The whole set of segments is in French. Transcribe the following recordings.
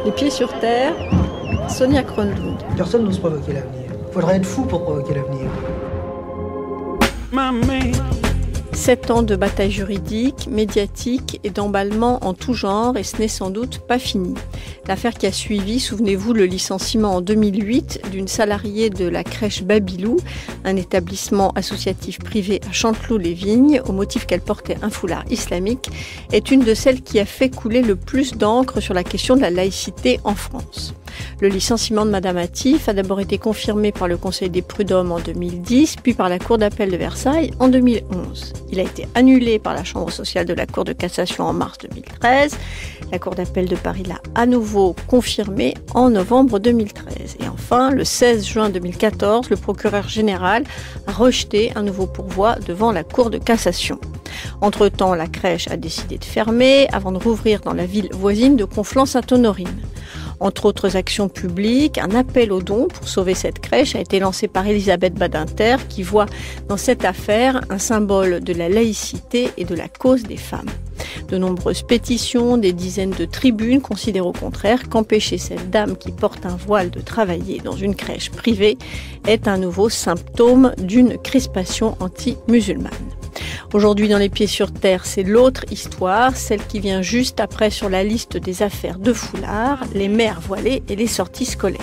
Les pieds sur terre, Sonia Kronlund. Personne n'ose provoquer l'avenir. Il faudrait être fou pour provoquer l'avenir. 7 ans de bataille juridique, médiatique et d'emballement en tout genre, et ce n'est sans doute pas fini. L'affaire qui a suivi, souvenez-vous, le licenciement en 2008 d'une salariée de la crèche Babylou, un établissement associatif privé à Chanteloup-les-Vignes, au motif qu'elle portait un foulard islamique, est une de celles qui a fait couler le plus d'encre sur la question de la laïcité en France. Le licenciement de Madame Hatif a d'abord été confirmé par le Conseil des prud'hommes en 2010, puis par la Cour d'appel de Versailles en 2011. Il a été annulé par la Chambre sociale de la Cour de cassation en mars 2013. La Cour d'appel de Paris l'a à nouveau confirmé en novembre 2013. Et enfin, le 16 juin 2014, le procureur général a rejeté un nouveau pourvoi devant la Cour de cassation. Entre-temps, la crèche a décidé de fermer avant de rouvrir dans la ville voisine de Conflans-Sainte-Honorine. Entre autres actions publiques, un appel aux dons pour sauver cette crèche a été lancé par Elisabeth Badinter qui voit dans cette affaire un symbole de la laïcité et de la cause des femmes. De nombreuses pétitions, des dizaines de tribunes considèrent au contraire qu'empêcher cette dame qui porte un voile de travailler dans une crèche privée est un nouveau symptôme d'une crispation anti-musulmane. Aujourd'hui, dans Les Pieds sur Terre, c'est l'autre histoire, celle qui vient juste après sur la liste des affaires de foulard, les mères voilées et les sorties scolaires.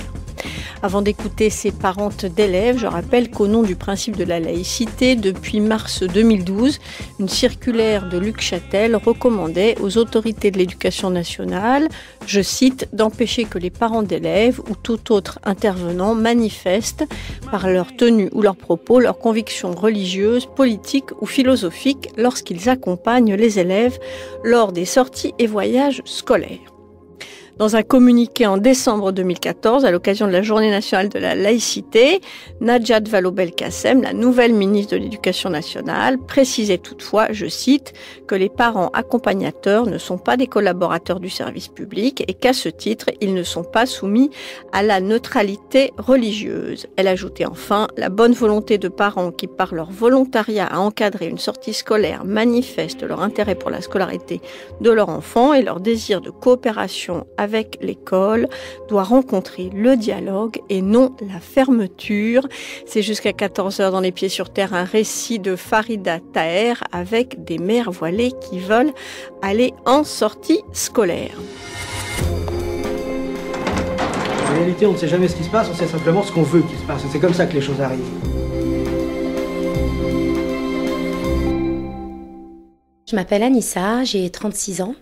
Avant d'écouter ces parentes d'élèves, je rappelle qu'au nom du principe de la laïcité, depuis mars 2012, une circulaire de Luc Chatel recommandait aux autorités de l'éducation nationale, je cite, d'empêcher que les parents d'élèves ou tout autre intervenant manifestent par leur tenue ou leurs propos leurs convictions religieuses, politiques ou philosophiques lorsqu'ils accompagnent les élèves lors des sorties et voyages scolaires. Dans un communiqué en décembre 2014, à l'occasion de la Journée nationale de la laïcité, Najat Vallaud-Belkacem, la nouvelle ministre de l'Éducation nationale, précisait toutefois, je cite, que les parents accompagnateurs ne sont pas des collaborateurs du service public et qu'à ce titre, ils ne sont pas soumis à la neutralité religieuse. Elle ajoutait enfin, la bonne volonté de parents qui, par leur volontariat à encadrer une sortie scolaire, manifestent leur intérêt pour la scolarité de leur enfant et leur désir de coopération avec l'école doit rencontrer le dialogue et non la fermeture. C'est jusqu'à 14h dans Les Pieds sur Terre, un récit de Farida Taher avec des mères voilées qui veulent aller en sortie scolaire. En réalité, on ne sait jamais ce qui se passe, on sait simplement ce qu'on veut qu'il se passe. C'est comme ça que les choses arrivent. Je m'appelle Anissa, j'ai 36 ans.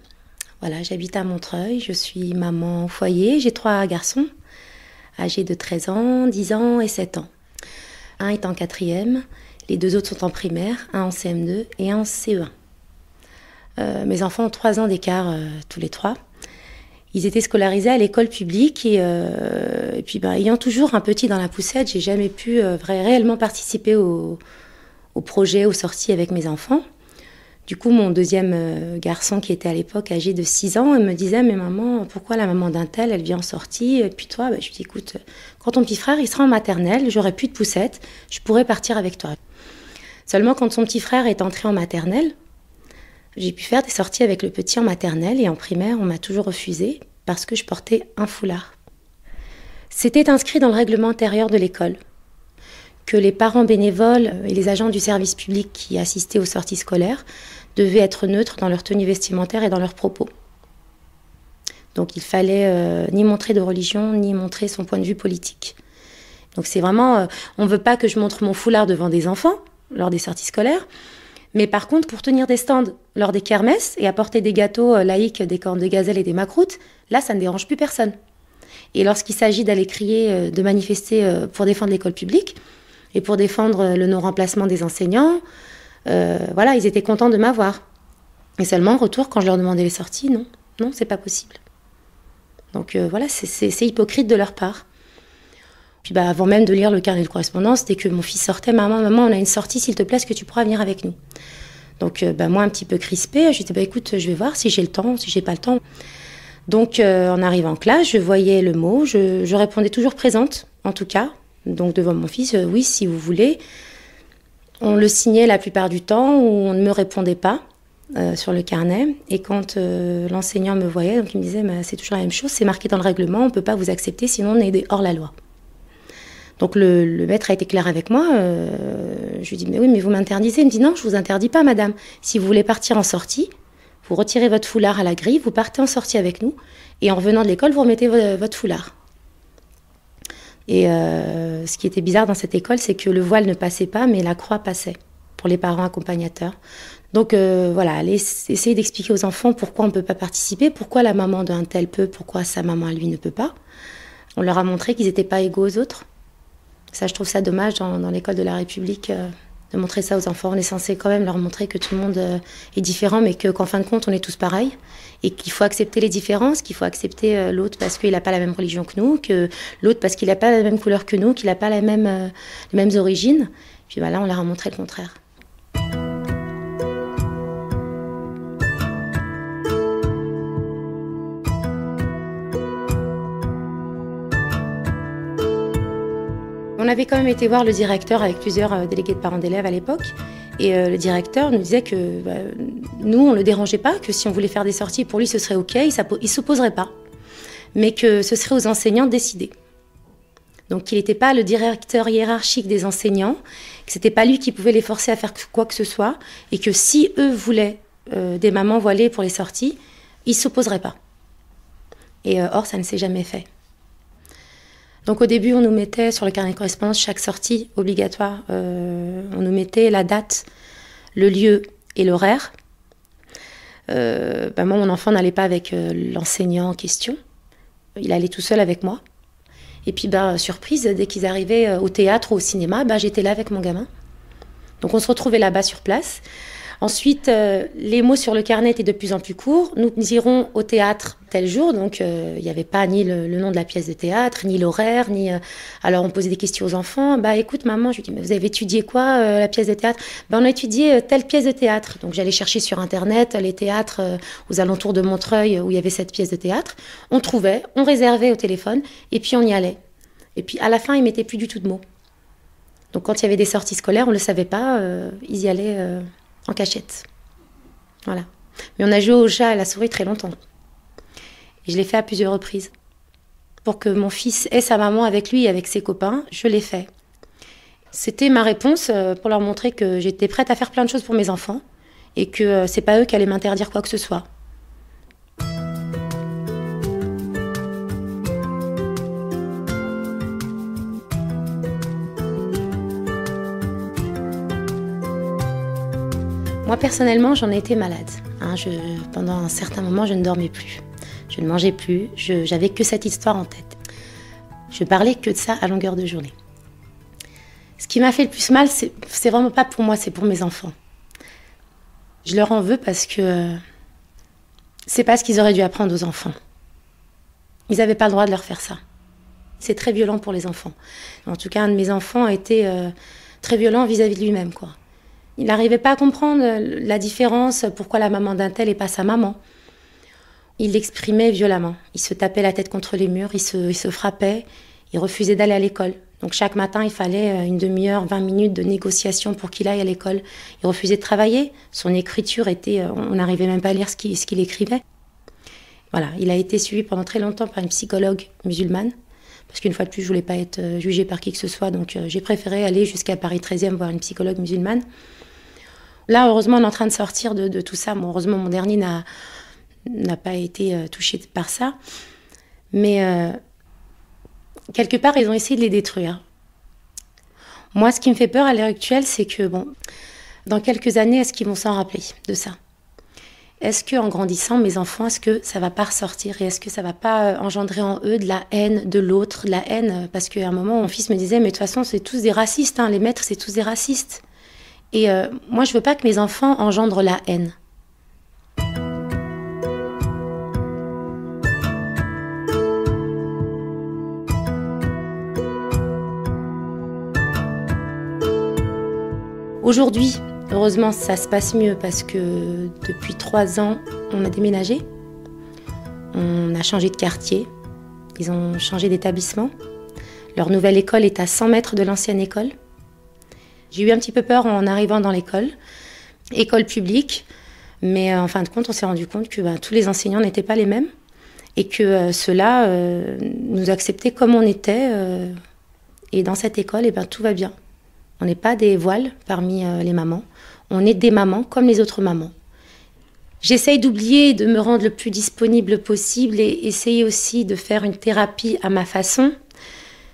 Voilà, j'habite à Montreuil, je suis maman au foyer, j'ai 3 garçons, âgés de 13 ans, 10 ans et 7 ans. Un est en 4e, les 2 autres sont en primaire, un en CM2 et un en CE1. Mes enfants ont 3 ans d'écart tous les 3. Ils étaient scolarisés à l'école publique et puis ayant toujours un petit dans la poussette, j'ai jamais pu réellement participer au projet, aux sorties avec mes enfants. Du coup, mon deuxième garçon, qui était à l'époque âgé de 6 ans, il me disait « Mais maman, pourquoi la maman d'un tel, elle vient en sortie ?» Et puis toi, je lui dis « Écoute, quand ton petit frère, il sera en maternelle, j'aurai plus de poussette, je pourrai partir avec toi. » Seulement, quand son petit frère est entré en maternelle, j'ai pu faire des sorties avec le petit en maternelle et en primaire, on m'a toujours refusé parce que je portais un foulard. C'était inscrit dans le règlement intérieur de l'école que les parents bénévoles et les agents du service public qui assistaient aux sorties scolaires devaient être neutres dans leur tenue vestimentaire et dans leurs propos. Donc il fallait ni montrer de religion, ni montrer son point de vue politique. Donc c'est vraiment, on ne veut pas que je montre mon foulard devant des enfants lors des sorties scolaires, mais par contre pour tenir des stands lors des kermesses et apporter des gâteaux laïques, des cornes de gazelle et des macroutes, là ça ne dérange plus personne. Et lorsqu'il s'agit d'aller crier, de manifester pour défendre l'école publique, et pour défendre le non-remplacement des enseignants, voilà, ils étaient contents de m'avoir. Et seulement, en retour, quand je leur demandais les sorties, non, c'est pas possible. Donc voilà, c'est hypocrite de leur part. Puis avant même de lire le carnet de correspondance, dès que mon fils sortait, maman, on a une sortie, s'il te plaît, est-ce que tu pourras venir avec nous? Donc moi, un petit peu crispée, je disais, écoute, je vais voir si j'ai le temps, si j'ai pas le temps. Donc en arrivant en classe, je voyais le mot, je répondais toujours présente, en tout cas. Donc devant mon fils, oui, si vous voulez. On le signait la plupart du temps, ou on ne me répondait pas. sur le carnet. Et quand l'enseignant me voyait, donc il me disait c'est toujours la même chose, c'est marqué dans le règlement, on ne peut pas vous accepter, sinon on est hors la loi. Donc le maître a été clair avec moi. Je lui dis mais oui, mais vous m'interdisez. Il me dit non, je vous interdis pas, madame. Si vous voulez partir en sortie, vous retirez votre foulard à la grille, vous partez en sortie avec nous, et en revenant de l'école, vous remettez votre foulard. Et ce qui était bizarre dans cette école, c'est que le voile ne passait pas, mais la croix passait pour les parents accompagnateurs. Donc voilà, essayer d'expliquer aux enfants pourquoi on ne peut pas participer, pourquoi la maman d'un tel peut, pourquoi sa maman à lui ne peut pas. On leur a montré qu'ils n'étaient pas égaux aux autres. Ça, je trouve ça dommage dans l'école de la République de montrer ça aux enfants. On est censé quand même leur montrer que tout le monde est différent, mais qu'en fin de compte, on est tous pareils. Et qu'il faut accepter les différences, qu'il faut accepter l'autre parce qu'il n'a pas la même religion que nous, que l'autre parce qu'il n'a pas la même couleur que nous, qu'il n'a pas les mêmes origines. Puis là, on leur a montré le contraire. On avait quand même été voir le directeur avec plusieurs délégués de parents d'élèves à l'époque. Et le directeur nous disait que nous, on ne le dérangeait pas, que si on voulait faire des sorties, pour lui, ce serait OK, il ne s'opposerait pas. Mais que ce serait aux enseignants de décider. Donc qu'il n'était pas le directeur hiérarchique des enseignants, que ce n'était pas lui qui pouvait les forcer à faire quoi que ce soit, et que si eux voulaient des mamans voilées pour les sorties, ils ne s'opposeraient pas. Et or, ça ne s'est jamais fait. Donc au début, on nous mettait sur le carnet de correspondance chaque sortie obligatoire. On nous mettait la date, le lieu et l'horaire. Moi, mon enfant n'allait pas avec l'enseignant en question. Il allait tout seul avec moi. Et puis, surprise, dès qu'ils arrivaient au théâtre ou au cinéma, j'étais là avec mon gamin. Donc on se retrouvait là-bas sur place. Ensuite, les mots sur le carnet étaient de plus en plus courts. Nous irons au théâtre tel jour, donc il n'y avait pas ni le nom de la pièce de théâtre, ni l'horaire, ni... Alors on posait des questions aux enfants. Écoute maman, je lui dis, mais vous avez étudié quoi, la pièce de théâtre ? On a étudié telle pièce de théâtre. Donc j'allais chercher sur Internet les théâtres aux alentours de Montreuil où il y avait cette pièce de théâtre. On trouvait, on réservait au téléphone, et puis on y allait. Et puis à la fin, ils ne mettaient plus du tout de mots. Donc quand il y avait des sorties scolaires, on ne le savait pas, ils y allaient... en cachette. Voilà. Mais on a joué au chat et à la souris très longtemps. Et je l'ai fait à plusieurs reprises. Pour que mon fils ait sa maman avec lui et avec ses copains, je l'ai fait. C'était ma réponse pour leur montrer que j'étais prête à faire plein de choses pour mes enfants et que c'est pas eux qui allaient m'interdire quoi que ce soit. Moi, personnellement, j'en ai été malade. Pendant un certain moment, je ne dormais plus. Je ne mangeais plus. J'avais que cette histoire en tête. Je parlais que de ça à longueur de journée. Ce qui m'a fait le plus mal, c'est vraiment pas pour moi, c'est pour mes enfants. Je leur en veux parce que c'est pas ce qu'ils auraient dû apprendre aux enfants. Ils n'avaient pas le droit de leur faire ça. C'est très violent pour les enfants. En tout cas, un de mes enfants a été très violent vis-à-vis de lui-même, quoi. Il n'arrivait pas à comprendre la différence, pourquoi la maman d'un tel et pas sa maman. Il l'exprimait violemment. Il se tapait la tête contre les murs, il se frappait, il refusait d'aller à l'école. Donc chaque matin, il fallait une demi-heure, 20 minutes de négociation pour qu'il aille à l'école. Il refusait de travailler. Son écriture était... on n'arrivait même pas à lire ce qu'il écrivait. Voilà, il a été suivi pendant très longtemps par une psychologue musulmane. Parce qu'une fois de plus, je ne voulais pas être jugée par qui que ce soit. Donc j'ai préféré aller jusqu'à Paris 13e voir une psychologue musulmane. Là, heureusement, on est en train de sortir de tout ça. Bon, heureusement, mon dernier n'a pas été touché par ça. Mais quelque part, ils ont essayé de les détruire. Moi, ce qui me fait peur à l'heure actuelle, c'est que, dans quelques années, est-ce qu'ils vont s'en rappeler de ça ? Est-ce qu'en grandissant, mes enfants, est-ce que ça ne va pas ressortir ? Et est-ce que ça ne va pas engendrer en eux de la haine de l'autre, de la haine ? Parce qu'à un moment, mon fils me disait, mais de toute façon, c'est tous des racistes, hein, les maîtres, c'est tous des racistes. Et moi, je ne veux pas que mes enfants engendrent la haine. Aujourd'hui, heureusement, ça se passe mieux parce que depuis 3 ans, on a déménagé. On a changé de quartier. Ils ont changé d'établissement. Leur nouvelle école est à 100 mètres de l'ancienne école. J'ai eu un petit peu peur en arrivant dans l'école. École publique, Mais en fin de compte, on s'est rendu compte que tous les enseignants n'étaient pas les mêmes et que ceux-là nous acceptaient comme on était. Et dans cette école, tout va bien. On n'est pas des voiles parmi les mamans. On est des mamans comme les autres mamans. J'essaye d'oublier, de me rendre le plus disponible possible et essayer aussi de faire une thérapie à ma façon.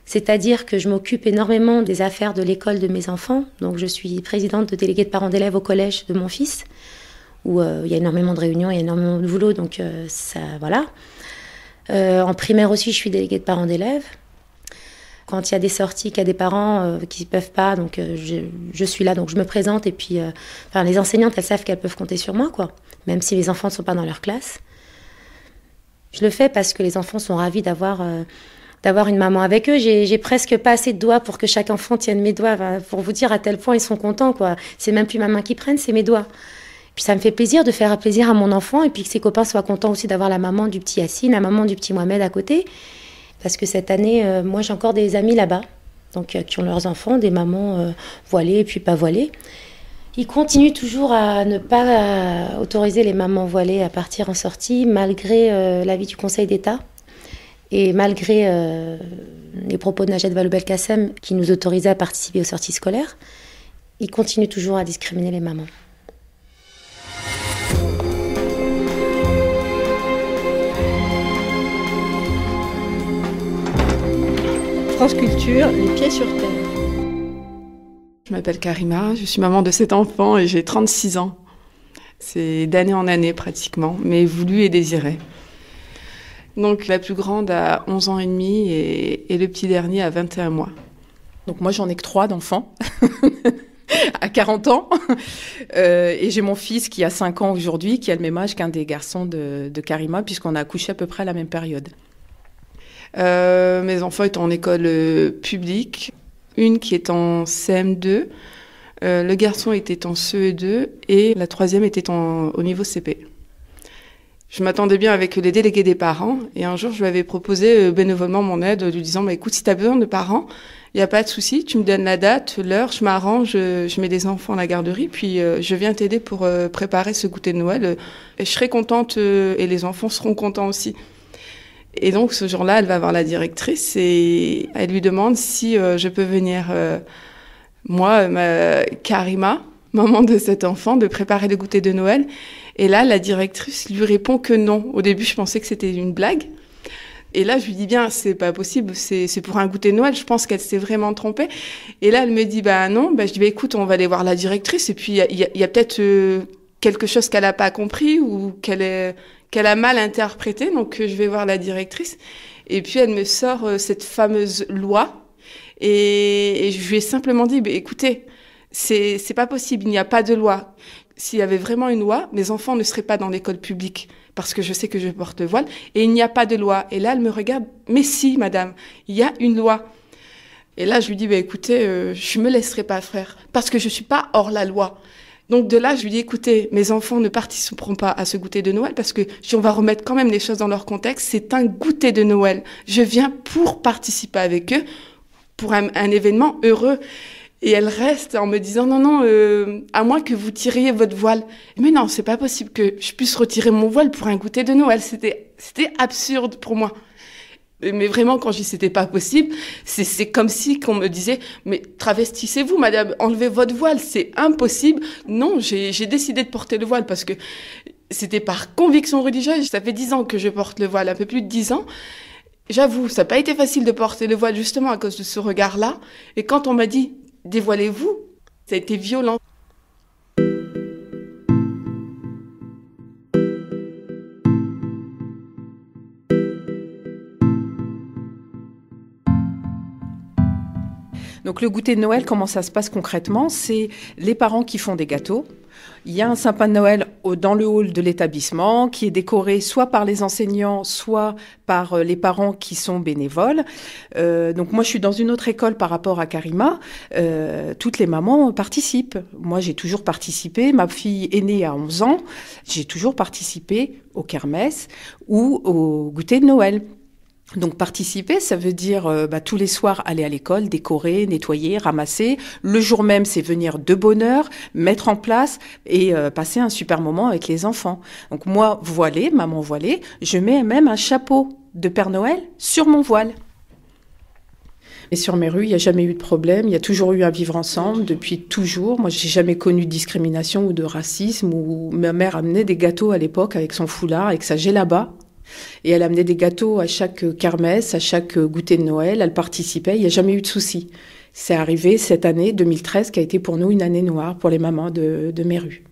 C'est-à-dire que je m'occupe énormément des affaires de l'école de mes enfants. Donc je suis présidente de déléguée de parents d'élèves au collège de mon fils, où il y a énormément de réunions, il y a énormément de boulot, donc ça, voilà. En primaire aussi, je suis déléguée de parents d'élèves. Quand il y a des sorties, qu'il y a des parents qui ne peuvent pas, donc je suis là, donc je me présente. Et puis, les enseignantes, elles savent qu'elles peuvent compter sur moi, quoi, même si les enfants ne sont pas dans leur classe. Je le fais parce que les enfants sont ravis d'avoir une maman avec eux. J'ai presque pas assez de doigts pour que chaque enfant tienne mes doigts, pour vous dire à tel point ils sont contents, quoi. C'est même plus ma main qui prenne, c'est mes doigts. Puis ça me fait plaisir de faire plaisir à mon enfant et puis que ses copains soient contents aussi d'avoir la maman du petit Yacine, la maman du petit Mohamed à côté. Parce que cette année, moi j'ai encore des amis là-bas, donc qui ont leurs enfants, des mamans voilées et puis pas voilées. Ils continuent toujours à ne pas autoriser les mamans voilées à partir en sortie, malgré l'avis du Conseil d'État et malgré les propos de Najat Vallaud-Belkacem qui nous autorisait à participer aux sorties scolaires. Ils continuent toujours à discriminer les mamans. France Culture, les pieds sur terre. Je m'appelle Karima, je suis maman de 7 enfants et j'ai 36 ans. C'est d'année en année pratiquement, mais voulu et désiré. Donc la plus grande a 11 ans et demi et le petit dernier a 21 mois. Donc moi j'en ai que 3 d'enfants, à 40 ans. Et j'ai mon fils qui a 5 ans aujourd'hui, qui a le même âge qu'un des garçons de Karima, puisqu'on a accouché à peu près à la même période. Mes enfants étaient en école publique, une qui est en CM2, le garçon était en CE2 et la troisième était au niveau CP. Je m'attendais bien avec les délégués des parents et un jour je lui avais proposé bénévolement mon aide, lui disant écoute, si tu as besoin de parents, il n'y a pas de souci, tu me donnes la date, l'heure, je m'arrange, je mets des enfants à la garderie, puis je viens t'aider pour préparer ce goûter de Noël. Et je serai contente et les enfants seront contents aussi. Et donc, ce jour-là, elle va voir la directrice et elle lui demande si je peux venir, moi, Karima, maman de cet enfant, de préparer le goûter de Noël. Et là, la directrice lui répond que non. Au début, je pensais que c'était une blague. Et là, je lui dis bien, c'est pas possible, c'est pour un goûter de Noël. Je pense qu'elle s'est vraiment trompée. Et là, elle me dit, non. Je dis, écoute, on va aller voir la directrice. Et puis, il y a peut-être quelque chose qu'elle a pas compris ou qu'elle a mal interprété, donc je vais voir la directrice. Et puis elle me sort cette fameuse loi, et je lui ai simplement dit, écoutez, c'est pas possible, il n'y a pas de loi. S'il y avait vraiment une loi, mes enfants ne seraient pas dans l'école publique, parce que je sais que je porte le voile, et il n'y a pas de loi. Et là, elle me regarde, mais si, madame, il y a une loi. Et là, je lui dis, écoutez, je me laisserai pas faire, parce que je suis pas hors la loi. Donc de là, je lui dis, écoutez, mes enfants ne participeront pas à ce goûter de Noël parce que si on va remettre quand même les choses dans leur contexte, c'est un goûter de Noël. Je viens pour participer avec eux, pour un événement heureux. Et elle reste en me disant, non, à moins que vous tiriez votre voile. Mais non, c'est pas possible que je puisse retirer mon voile pour un goûter de Noël. C'était absurde pour moi. Mais vraiment, quand je dis c'était pas possible, c'est comme si qu'on me disait, mais travestissez-vous, madame, enlevez votre voile, c'est impossible. Non, j'ai décidé de porter le voile parce que c'était par conviction religieuse. Ça fait 10 ans que je porte le voile, un peu plus de 10 ans. J'avoue, ça n'a pas été facile de porter le voile justement à cause de ce regard-là. Et quand on m'a dit, dévoilez-vous, ça a été violent. Donc le goûter de Noël, comment ça se passe concrètement? C'est les parents qui font des gâteaux. Il y a un sapin de Noël dans le hall de l'établissement qui est décoré soit par les enseignants, soit par les parents qui sont bénévoles. Donc moi, je suis dans une autre école par rapport à Karima. Toutes les mamans participent. Moi, j'ai toujours participé. Ma fille aînée a 11 ans. J'ai toujours participé au kermesse ou au goûter de Noël. Donc participer, ça veut dire tous les soirs aller à l'école, décorer, nettoyer, ramasser. Le jour même, c'est venir de bonne heure, mettre en place et passer un super moment avec les enfants. Donc moi, voilée, maman voilée, je mets même un chapeau de Père Noël sur mon voile. Et sur mes rues, il n'y a jamais eu de problème, il y a toujours eu un vivre ensemble, depuis toujours. Moi, j'ai jamais connu de discrimination ou de racisme. Ma mère amenait des gâteaux à l'époque avec son foulard, avec sa djellaba. Et elle amenait des gâteaux à chaque kermesse, à chaque goûter de Noël. Elle participait, il n'y a jamais eu de soucis. C'est arrivé cette année, 2013, qui a été pour nous une année noire pour les mamans de mes rues.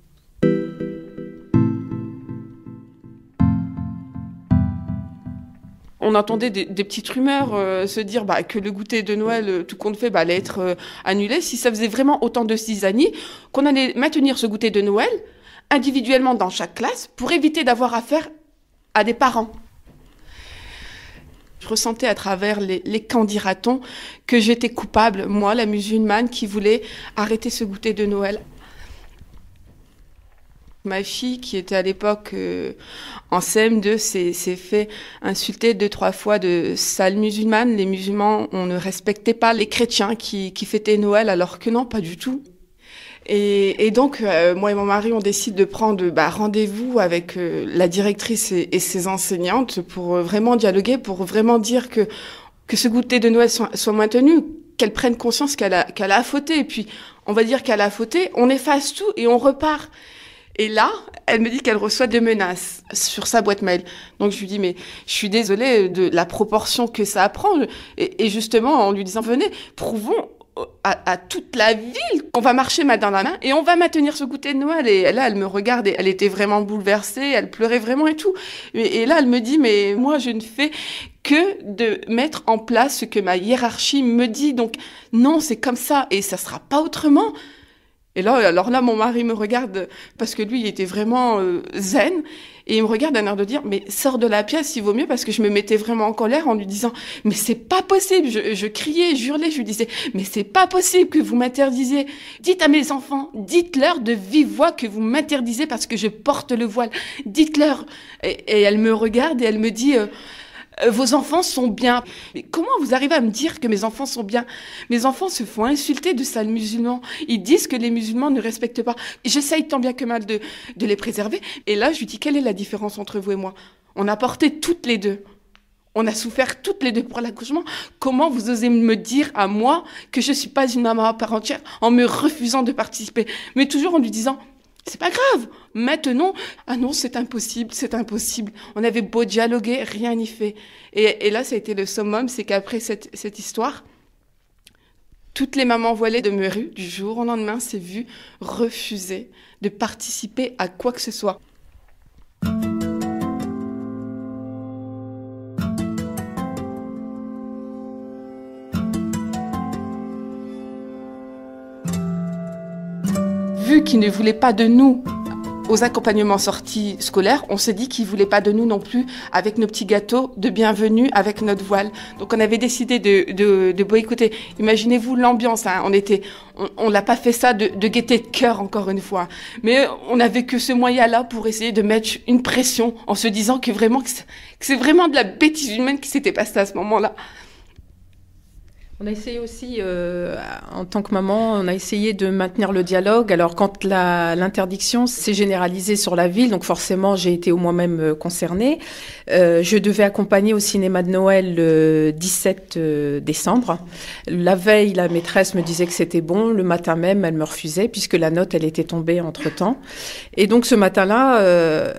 On entendait des petites rumeurs se dire que le goûter de Noël, tout compte fait, allait être annulé. Si ça faisait vraiment autant de zizanie, qu'on allait maintenir ce goûter de Noël individuellement dans chaque classe pour éviter d'avoir affaire à des parents. Je ressentais à travers les qu'en dira-t-on que j'étais coupable, moi, la musulmane, qui voulait arrêter ce goûter de Noël. Ma fille, qui était à l'époque en CM2, s'est fait insulter 2-3 fois de sale musulmane. Les musulmans, on ne respectait pas les chrétiens qui fêtaient Noël, alors que non, pas du tout. Et donc, moi et mon mari, on décide de prendre rendez-vous avec la directrice et ses enseignantes pour vraiment dialoguer, pour vraiment dire que ce goûter de Noël soit maintenu, qu'elle prenne conscience qu'elle a fauté. Et puis, on va dire qu'elle a fauté, on efface tout et on repart. Et là, elle me dit qu'elle reçoit des menaces sur sa boîte mail. Donc je lui dis, mais je suis désolée de la proportion que ça prend. Et justement, en lui disant, venez, prouvons à toute la ville qu'on va marcher main dans la main et on va maintenir ce goûter de Noël. Et là, elle me regarde et elle était vraiment bouleversée, elle pleurait vraiment et tout. Et là, elle me dit, mais moi, je ne fais que de mettre en place ce que ma hiérarchie me dit. Donc non, c'est comme ça et ça sera pas autrement. Et là, alors là, mon mari me regarde parce que lui, il était vraiment zen. Et il me regarde d'un air de dire, mais sors de la pièce, il vaut mieux, parce que je me mettais vraiment en colère en lui disant, mais c'est pas possible. Je criais, je hurlais, je lui disais, mais c'est pas possible que vous m'interdisiez. Dites à mes enfants, dites-leur de vive voix que vous m'interdisez parce que je porte le voile. Dites-leur. Et elle me regarde et elle me dit, vos enfants sont bien. Mais comment vous arrivez à me dire que mes enfants sont bien? Mes enfants se font insulter de sales musulmans. Ils disent que les musulmans ne respectent pas. J'essaye tant bien que mal de les préserver. Et là, je lui dis, quelle est la différence entre vous et moi? On a porté toutes les deux. On a souffert toutes les deux pour l'accouchement. Comment vous osez me dire à moi que je suis pas une maman à part entière en me refusant de participer? Mais toujours en lui disant, c'est pas grave. Maintenant, ah non, c'est impossible, c'est impossible. On avait beau dialoguer, rien n'y fait. Et là, ça a été le summum, c'est qu'après cette histoire, toutes les mamans voilées de mes rues, du jour au lendemain, s'est vues refuser de participer à quoi que ce soit. Vu qu'ils ne voulaient pas de nous aux accompagnements sorties scolaires, on s'est dit qu'ils ne voulaient pas de nous non plus avec nos petits gâteaux de bienvenue, avec notre voile. Donc on avait décidé de boycotter. Imaginez-vous l'ambiance, hein. On l'a pas fait ça de gaieté de cœur, encore une fois. Mais on n'avait que ce moyen-là pour essayer de mettre une pression en se disant que c'est vraiment de la bêtise humaine qui s'était passée à ce moment-là. On a essayé aussi, en tant que maman, on a essayé de maintenir le dialogue. Alors, quand l'interdiction s'est généralisée sur la ville, donc forcément, j'ai été moi-même concernée. Je devais accompagner au cinéma de Noël le 17 décembre. La veille, la maîtresse me disait que c'était bon. Le matin même, elle me refusait puisque la note, elle était tombée entre-temps. Et donc, ce matin-là,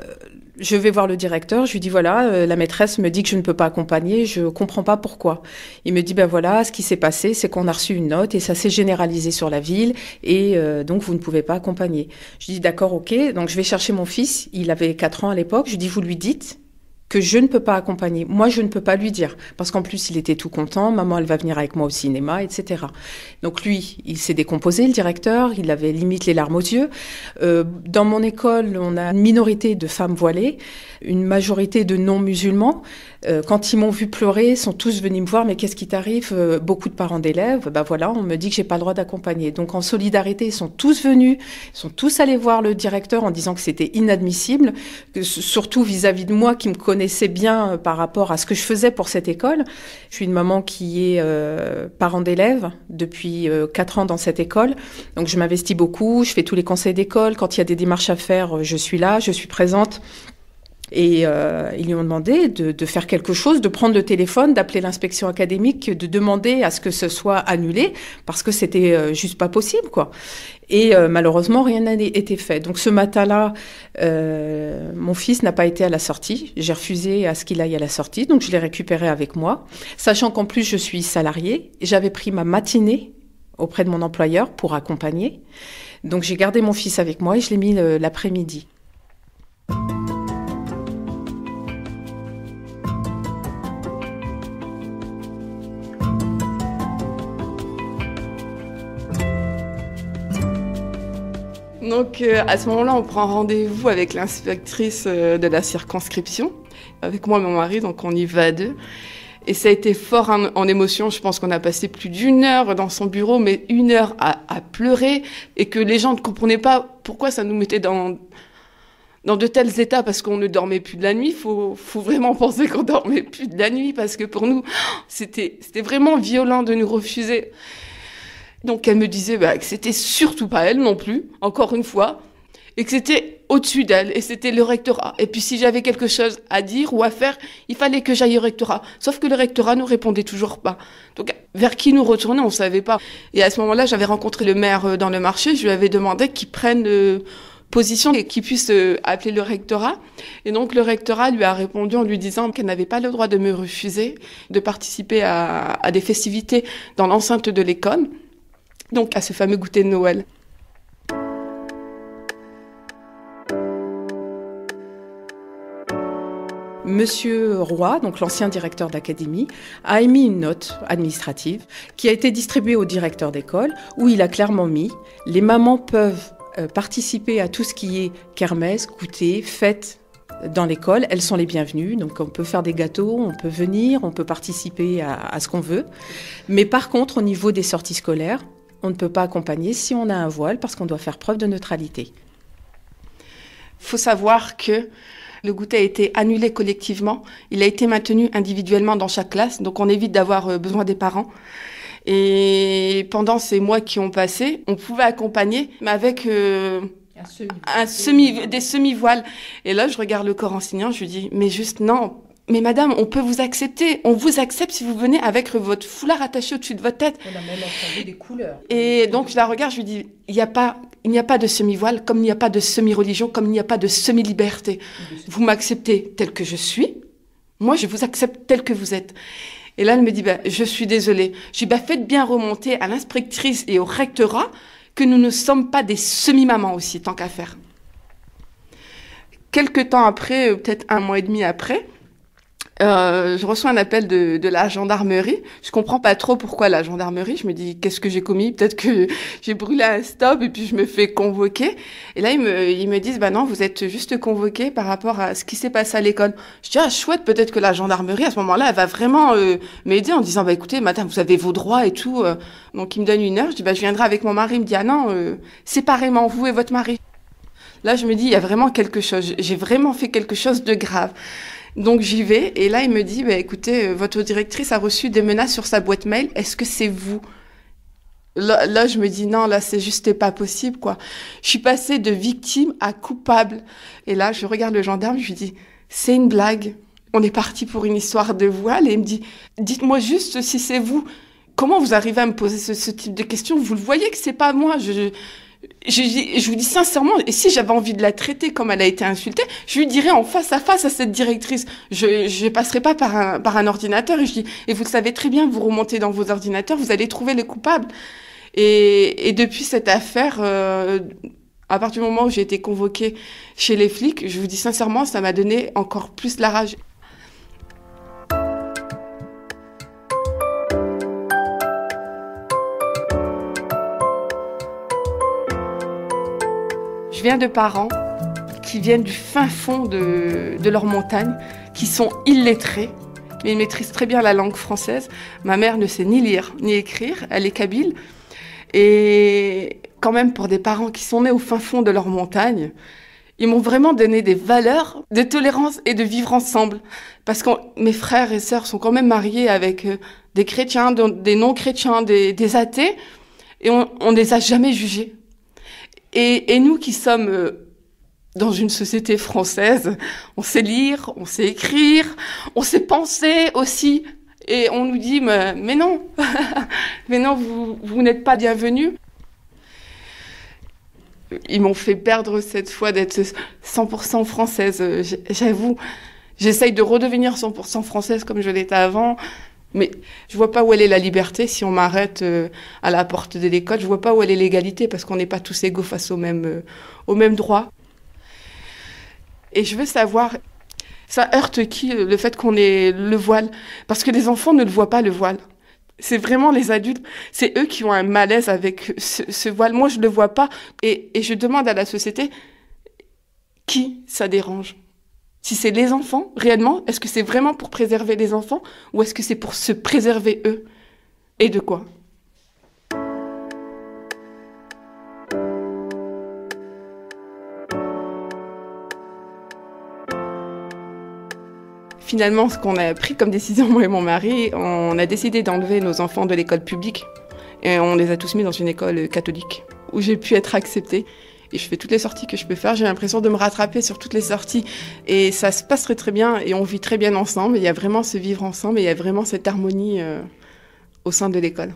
je vais voir le directeur, je lui dis voilà, la maîtresse me dit que je ne peux pas accompagner, je comprends pas pourquoi. Il me dit ben voilà, ce qui s'est passé, c'est qu'on a reçu une note et ça s'est généralisé sur la ville et donc vous ne pouvez pas accompagner. Je dis d'accord, ok, donc je vais chercher mon fils, il avait 4 ans à l'époque, je dis vous lui dites que je ne peux pas accompagner. Moi, je ne peux pas lui dire. Parce qu'en plus, il était tout content. Maman, elle va venir avec moi au cinéma, etc. Donc lui, il s'est décomposé, le directeur. Il avait limite les larmes aux yeux. Dans mon école, on a une minorité de femmes voilées, une majorité de non-musulmans. Quand ils m'ont vu pleurer, ils sont tous venus me voir. Mais qu'est-ce qui t'arrive? Beaucoup de parents d'élèves. Ben voilà, on me dit que j'ai pas le droit d'accompagner. Donc en solidarité, ils sont tous venus. Ils sont tous allés voir le directeur en disant que c'était inadmissible. Que, surtout vis-à-vis de moi qui me connais connaissait bien par rapport à ce que je faisais pour cette école. Je suis une maman qui est parent d'élèves depuis 4 ans dans cette école. Donc je m'investis beaucoup, je fais tous les conseils d'école. Quand il y a des démarches à faire, je suis là, je suis présente. Et ils lui ont demandé de faire quelque chose, de prendre le téléphone, d'appeler l'inspection académique, de demander à ce que ce soit annulé, parce que c'était juste pas possible, quoi. Et malheureusement, rien n'a été fait. Donc ce matin-là, mon fils n'a pas été à la sortie. J'ai refusé à ce qu'il aille à la sortie, donc je l'ai récupéré avec moi. Sachant qu'en plus, je suis salariée, j'avais pris ma matinée auprès de mon employeur pour accompagner. Donc j'ai gardé mon fils avec moi et je l'ai mis l'après-midi. Donc à ce moment-là, on prend rendez-vous avec l'inspectrice de la circonscription, avec moi et mon mari, donc on y va à 2. Et ça a été fort en émotion. Je pense qu'on a passé plus d'1 heure dans son bureau, mais 1 heure à pleurer, et que les gens ne comprenaient pas pourquoi ça nous mettait dans de tels états, parce qu'on ne dormait plus de la nuit. Faut vraiment penser qu'on dormait plus de la nuit, parce que pour nous, c'était vraiment violent de nous refuser. Donc elle me disait que c'était surtout pas elle non plus, encore une fois, et que c'était au-dessus d'elle, et c'était le rectorat. Et puis si j'avais quelque chose à dire ou à faire, il fallait que j'aille au rectorat. Sauf que le rectorat nous répondait toujours pas. Donc vers qui nous retourner, on savait pas. Et à ce moment-là, j'avais rencontré le maire dans le marché, je lui avais demandé qu'il prenne position et qu'il puisse appeler le rectorat. Et donc le rectorat lui a répondu en lui disant qu'elle n'avait pas le droit de me refuser de participer à des festivités dans l'enceinte de l'école. Donc à ce fameux goûter de Noël. Monsieur Roy, donc l'ancien directeur d'académie, a émis une note administrative qui a été distribuée au directeur d'école, où il a clairement mis « Les mamans peuvent participer à tout ce qui est kermesse, goûter, fête dans l'école, elles sont les bienvenues, donc on peut faire des gâteaux, on peut venir, on peut participer à ce qu'on veut. Mais par contre, au niveau des sorties scolaires, on ne peut pas accompagner si on a un voile parce qu'on doit faire preuve de neutralité. » Il faut savoir que le goûter a été annulé collectivement. Il a été maintenu individuellement dans chaque classe, donc on évite d'avoir besoin des parents. Et pendant ces mois qui ont passé, on pouvait accompagner, mais avec des semi-voiles. Et là, je regarde le corps enseignant, je lui dis, mais juste non. Mais madame, on peut vous accepter. On vous accepte si vous venez avec votre foulard attaché au-dessus de votre tête. On a même entendu des couleurs. Et donc, je la regarde, je lui dis, il n'y a pas de semi-voile, comme il n'y a pas de semi-religion, comme il n'y a pas de semi-liberté. Vous m'acceptez tel que je suis. Moi, je vous accepte tel que vous êtes. Et là, elle me dit, je suis désolée. Je dis, faites bien remonter à l'inspectrice et au rectorat que nous ne sommes pas des semi-mamans aussi, tant qu'à faire. Quelque temps après, peut-être 1 mois et demi après, je reçois un appel de la gendarmerie. Je comprends pas trop pourquoi la gendarmerie. Je me dis, qu'est-ce que j'ai commis? Peut-être que j'ai brûlé un stop et puis je me fais convoquer. Et là, ils me disent, non, vous êtes juste convoqué par rapport à ce qui s'est passé à l'école. Je dis, chouette, peut-être que la gendarmerie, à ce moment-là, elle va vraiment m'aider en disant, écoutez, madame, vous avez vos droits et tout. Donc, il me donne 1 heure. Je dis, je viendrai avec mon mari. Il me dit, non, séparément, vous et votre mari. Là, je me dis, il y a vraiment quelque chose. J'ai vraiment fait quelque chose de grave. Donc j'y vais et là il me dit écoutez, votre directrice a reçu des menaces sur sa boîte mail, est-ce que c'est vous? Là je me dis non, là c'est juste pas possible quoi. Je suis passée de victime à coupable. Et là je regarde le gendarme, je lui dis c'est une blague. On est parti pour une histoire de voile et il me dit dites-moi juste si c'est vous. Comment vous arrivez à me poser ce type de questions? Vous le voyez que c'est pas moi. Je vous dis sincèrement, et si j'avais envie de la traiter comme elle a été insultée, je lui dirais en face à cette directrice. Je passerai pas par un ordinateur. Et je dis, et vous le savez très bien, vous remontez dans vos ordinateurs, vous allez trouver les coupables. Et depuis cette affaire, à partir du moment où j'ai été convoquée chez les flics, je vous dis sincèrement, ça m'a donné encore plus la rage. Je viens de parents qui viennent du fin fond de leur montagne, qui sont illettrés, mais ils maîtrisent très bien la langue française. Ma mère ne sait ni lire ni écrire, elle est kabyle. Et quand même, pour des parents qui sont nés au fin fond de leur montagne, Ils m'ont vraiment donné des valeurs de tolérance et de vivre ensemble. Parce que mes frères et sœurs sont quand même mariés avec des chrétiens, des non-chrétiens, des athées, et on les a jamais jugés. Et nous qui sommes dans une société française, on sait lire, on sait écrire, on sait penser aussi. Et on nous dit, mais non, mais non, vous n'êtes pas bienvenus. Ils m'ont fait perdre cette foi d'être 100% française, j'avoue. J'essaye de redevenir 100% française comme je l'étais avant, mais je vois pas où elle est la liberté si on m'arrête à la porte de l'école. Je vois pas où elle est l'égalité parce qu'on n'est pas tous égaux face aux mêmes droits. Et je veux savoir, ça heurte qui, le fait qu'on ait le voile? Parce que les enfants ne le voient pas, le voile. C'est vraiment les adultes, c'est eux qui ont un malaise avec ce voile. Moi, je le vois pas. Et je demande à la société, qui ça dérange? Si c'est les enfants, réellement, est-ce que c'est vraiment pour préserver les enfants ou est-ce que c'est pour se préserver eux? Et de quoi? Finalement, ce qu'on a pris comme décision, moi et mon mari, on a décidé d'enlever nos enfants de l'école publique et on les a tous mis dans une école catholique où j'ai pu être acceptée. Et je fais toutes les sorties que je peux faire. J'ai l'impression de me rattraper sur toutes les sorties et ça se passe très très bien et on vit très bien ensemble. Il y a vraiment ce vivre ensemble et il y a vraiment cette harmonie au sein de l'école.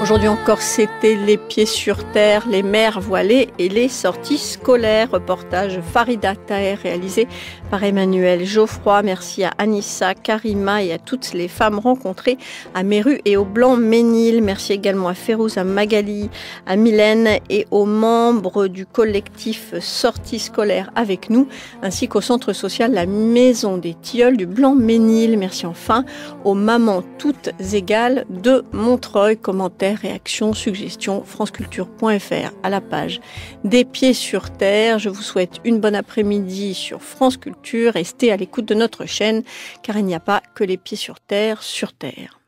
Aujourd'hui encore, c'était les pieds sur terre, les mères voilées et les sorties scolaires. Reportage Farida Taher réalisé par Emmanuel Geoffroy. Merci à Anissa, Karima et à toutes les femmes rencontrées à Méru et au Blanc-Ménil. Merci également à Férouz, à Magali, à Mylène et aux membres du collectif Sorties scolaires avec nous, ainsi qu'au centre social La Maison des Tilleuls du Blanc-Ménil. Merci enfin aux mamans toutes égales de Montreuil. Commentaires, réactions, suggestions, franceculture.fr à la page des pieds sur terre. Je vous souhaite une bonne après-midi sur France Culture. Restez à l'écoute de notre chaîne car il n'y a pas que les pieds sur terre sur terre.